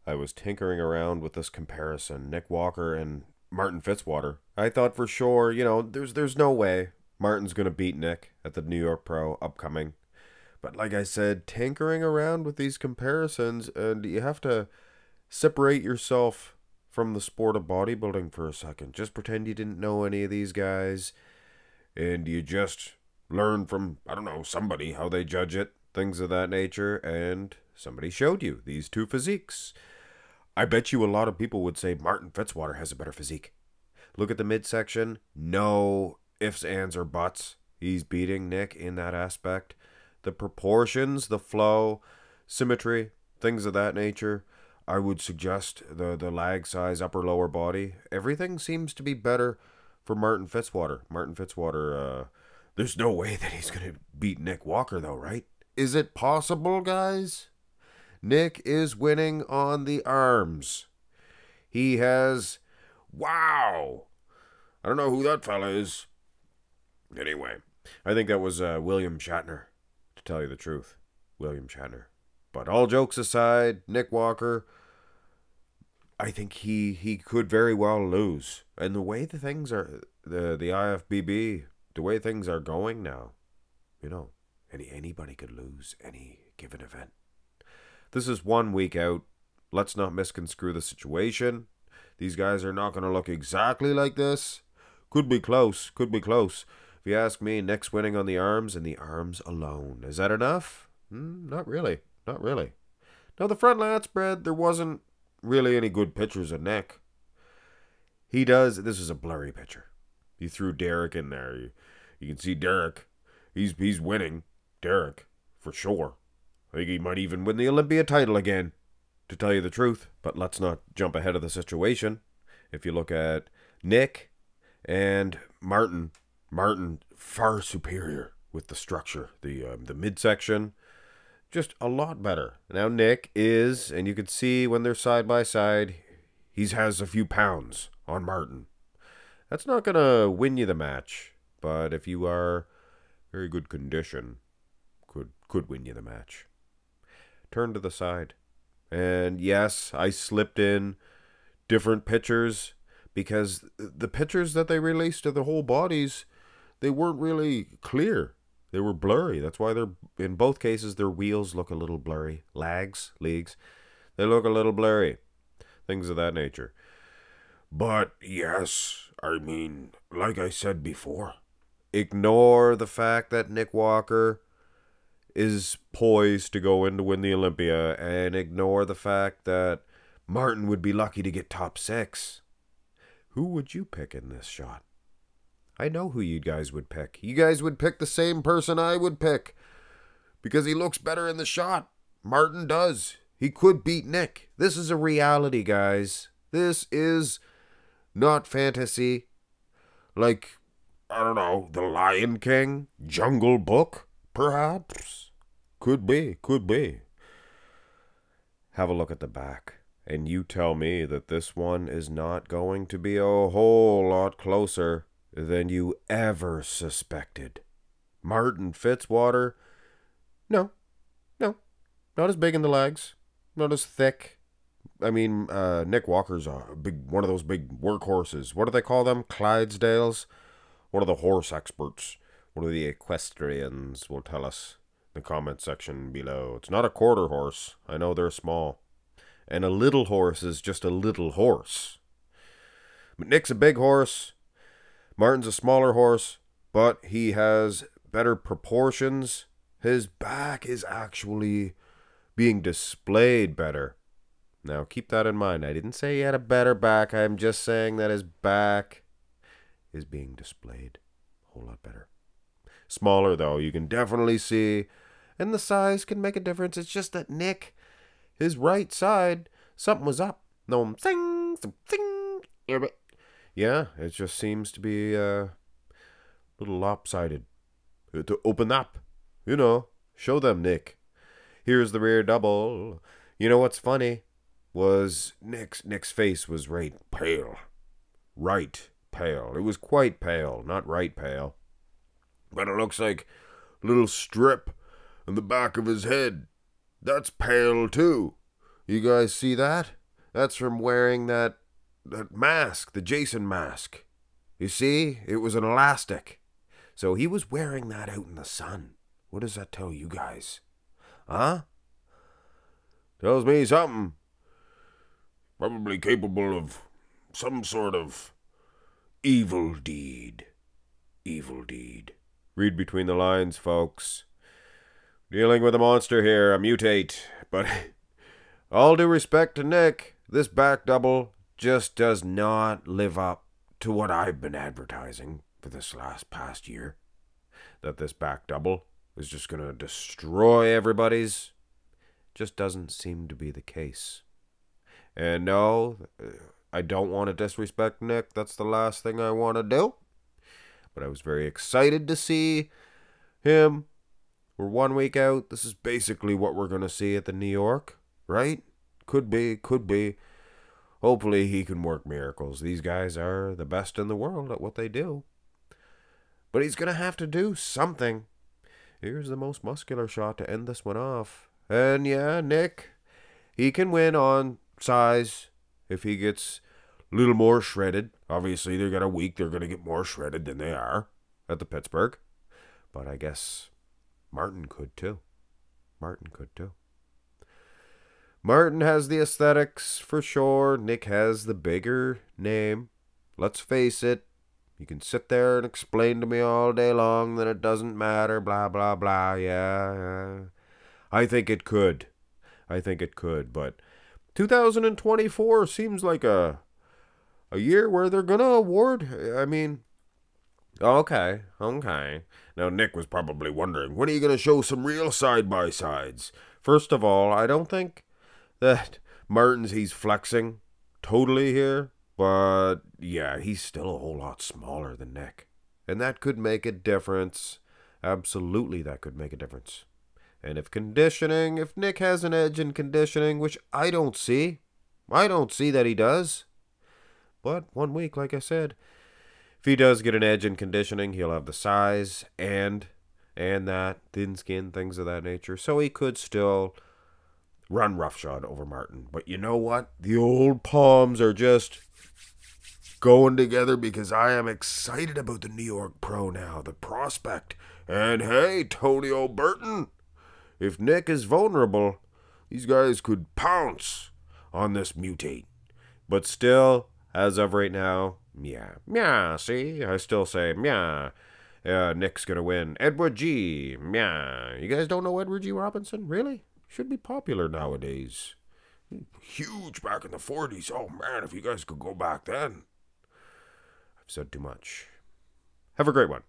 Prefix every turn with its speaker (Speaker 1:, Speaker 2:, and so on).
Speaker 1: I was tinkering around with this comparison, Nick Walker and Martin Fitzwater. I thought for sure, there's no way Martin's gonna beat Nick at the New York Pro upcoming. But like I said, tinkering around with these comparisons, and you have to separate yourself from the sport of bodybuilding for a second. Just pretend you didn't know any of these guys, and you just learn from, I don't know, somebody how they judge it, things of that nature, and somebody showed you these two physiques. I bet you a lot of people would say Martin Fitzwater has a better physique. Look at the midsection. No ifs, ands, or buts. He's beating Nick in that aspect. The proportions, the flow, symmetry, things of that nature. I would suggest the lag size, upper lower body. Everything seems to be better for Martin Fitzwater. Martin Fitzwater, there's no way that he's going to beat Nick Walker though, right? Is it possible, guys? Nick is winning on the arms. He has... Wow! I don't know who that fella is. Anyway, I think that was William Shatner, to tell you the truth. William Shatner. But all jokes aside, Nick Walker, I think he could very well lose. And the way the things are, the IFBB, the way things are going now, anybody could lose any given event. This is 1 week out. Let's not misconstrue the situation. These guys are not going to look exactly like this. Could be close. Could be close. If you ask me, Nick's winning on the arms and the arms alone. Is that enough? Not really. Not really. Now, the front lat spread, there wasn't really any good pictures of Nick. This is a blurry picture. You threw Derek in there. You can see Derek. He's winning. Derek, for sure. I think he might even win the Olympia title again, to tell you the truth. But let's not jump ahead of the situation. If you look at Nick and Martin far superior with the structure. The midsection, just a lot better. Now Nick is, and you can see when they're side by side, he has a few pounds on Martin. That's not going to win you the match, but if you are very good condition, could win you the match. Turn to the side. And yes, I slipped in different pictures because the pictures that they released of the whole bodies, they weren't really clear. They were blurry. That's why in both cases, their wheels look a little blurry. Leagues, they look a little blurry. Things of that nature. But yes, I mean, like I said before, ignore the fact that Nick Walker is poised to go in to win the Olympia, and ignore the fact that Martin would be lucky to get top 6. Who would you pick in this shot? I know who you guys would pick. You guys would pick the same person I would pick, because he looks better in the shot. Martin does. He could beat Nick. This is a reality, guys. This is not fantasy. Like, I don't know, The Lion King? Jungle Book? Perhaps. Could be. Have a look at the back, and you tell me that this one is not going to be a whole lot closer than you ever suspected. Martin Fitzwater? No. Not as big in the legs. Not as thick. I mean, Nick Walker's one of those big workhorses. What do they call them? Clydesdales? One of the horse experts. One of the equestrians will tell us in the comment section below. It's not a quarter horse. I know they're small. And a little horse is just a little horse. But Nick's a big horse. Martin's a smaller horse, but he has better proportions. His back is actually being displayed better. Now, keep that in mind. I didn't say he had a better back. I'm just saying that his back is being displayed a whole lot better. Smaller, though, you can definitely see. And the size can make a difference. It's just that Nick, his right side, something was up. No, sing, sing. Yeah, it just seems to be a little lopsided. To open up. Show them, Nick. Here's the rear double. You know what's funny? Was Nick's face was right pale. Right pale. It was quite pale, not right pale. But it looks like a little strip on the back of his head. That's pale too. You guys see that? That's from wearing that mask, the Jason mask. You see, it was an elastic. So he was wearing that out in the sun. What does that tell you guys? Huh? Tells me something. Probably capable of some sort of evil deed. Evil deed. Read between the lines, folks. Dealing with a monster here, a mutate. But all due respect to Nick, this back double just does not live up to what I've been advertising for this past year. That this back double is just going to destroy everybody's. Just doesn't seem to be the case. And no, I don't want to disrespect Nick. That's the last thing I want to do. But I was very excited to see him. We're 1 week out. This is basically what we're going to see at the New York, right? Could be. Hopefully he can work miracles. These guys are the best in the world at what they do. But he's going to have to do something. Here's the most muscular shot to end this one off. And yeah, Nick, he can win on size if he gets a little more shredded. Obviously, they got a week. They're going to get more shredded than they are at the Pittsburgh. But I guess Martin could too. Martin has the aesthetics for sure. Nick has the bigger name. Let's face it. You can sit there and explain to me all day long that it doesn't matter, blah, blah, blah. Yeah. I think it could. But 2024 seems like a year where they're going to award. I mean, okay. Now, Nick was probably wondering, when are you going to show some real side-by-sides? First of all, I don't think that he's flexing totally here. But, yeah, he's still a whole lot smaller than Nick. And that could make a difference. Absolutely, that could make a difference. And if Nick has an edge in conditioning, which I don't see that he does. But 1 week, like I said, if he does get an edge in conditioning, he'll have the size and that thin skin, things of that nature. So he could still run roughshod over Martin. But you know what? The old palms are just going together because I am excited about the New York Pro now, the prospect. And hey, Tony O'Burton, if Nick is vulnerable, these guys could pounce on this mutate. But still, as of right now, see, I still say, Nick's gonna win. Edward G, You guys don't know Edward G. Robinson? Really? Should be popular nowadays. Huge back in the 40s. Oh man, if you guys could go back then. I've said too much. Have a great one.